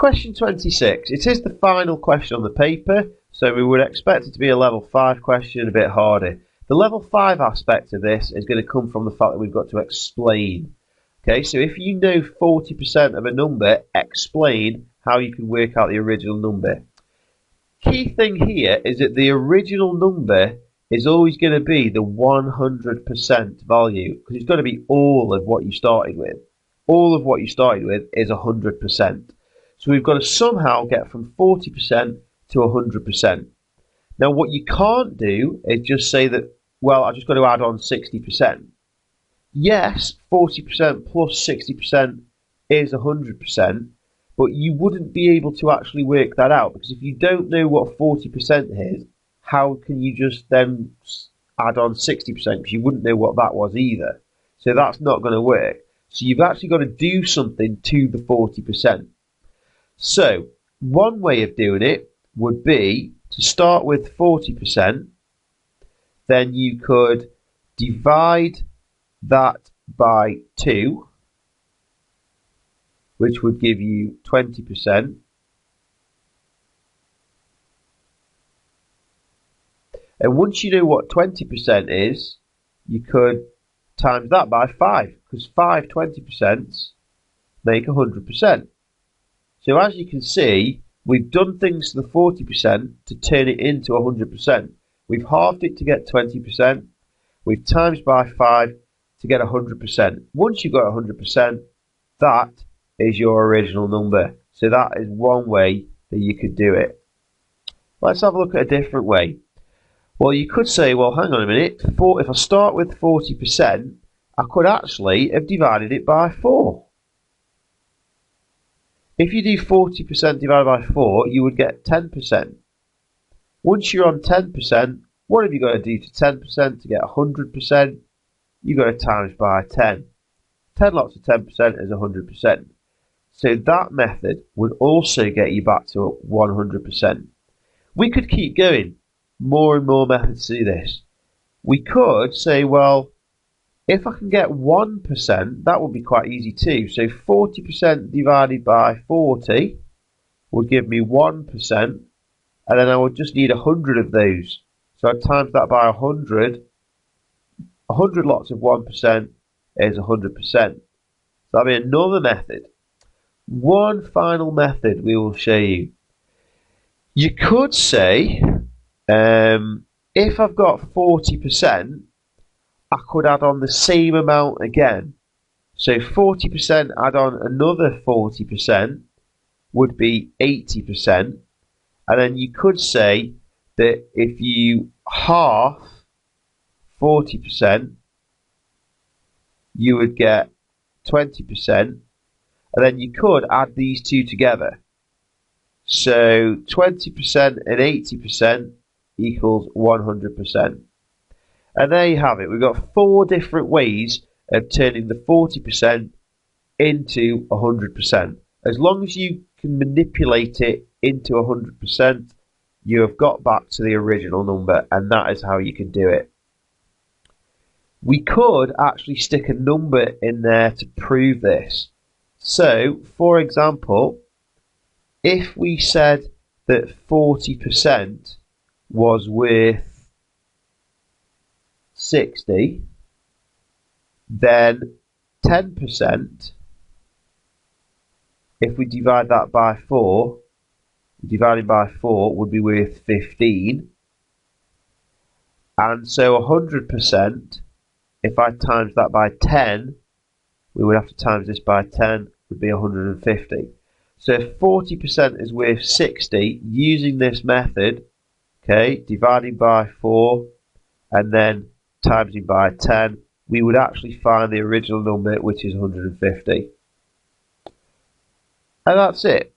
Question 26. It is the final question on the paper, so we would expect it to be a level 5 question, a bit harder. The level 5 aspect of this is going to come from the fact that we've got to explain. Okay, so if you know 40% of a number, explain how you can work out the original number. Key thing here is that the original number is always going to be the 100% value, because it's got to be all of what you started with. All of what you started with is 100%. So we've got to somehow get from 40% to 100%. Now what you can't do is just say that, well, I've just got to add on 60%. Yes, 40% plus 60% is 100%, but you wouldn't be able to actually work that out, because if you don't know what 40% is, how can you just then add on 60%, because you wouldn't know what that was either. So that's not going to work. So you've actually got to do something to the 40%. So one way of doing it would be to start with 40%, then you could divide that by 2, which would give you 20%. And once you know what 20% is, you could times that by 5, because 5 20% make 100%. So as you can see, we've done things to the 40% to turn it into 100%. We've halved it to get 20%. We've times by 5 to get 100%. Once you've got 100%, that is your original number. So that is one way that you could do it. Let's have a look at a different way. Well, you could say, well, hang on a minute. If I start with 40%, I could actually have divided it by 4. If you do 40% divided by 4, you would get 10%. Once you're on 10%, what have you got to do to 10% to get 100%? You've got to times by 10. 10 lots of 10% is 100%. So that method would also get you back to 100%. We could keep going. More and more methods to do this. We could say, well, if I can get 1%, that would be quite easy too. So 40% divided by 40 would give me 1%, and then I would just need 100 of those. So I'd times that by 100. 100 lots of 1% is 100%. So that'll be another method. One final method we will show you. You could say, if I've got 40%, I could add on the same amount again. So 40% add on another 40% would be 80%. And then you could say that if you half 40%, you would get 20%. And then you could add these two together. So 20% and 80% equals 100%. And there you have it. We've got 4 different ways of turning the 40% into 100%. As long as you can manipulate it into 100%, you have got back to the original number, and that is how you can do it. We could actually stick a number in there to prove this. So, for example, if we said that 40% was worth 60, then 10%, if we divide that by 4, divided by 4 would be worth 15. And so 100%, if I times that by 10, we would have to times this by 10, would be 150. So if 40% is worth 60, using this method, okay, dividing by 4 and then timesing by 10, we would actually find the original number, which is 150. And that's it.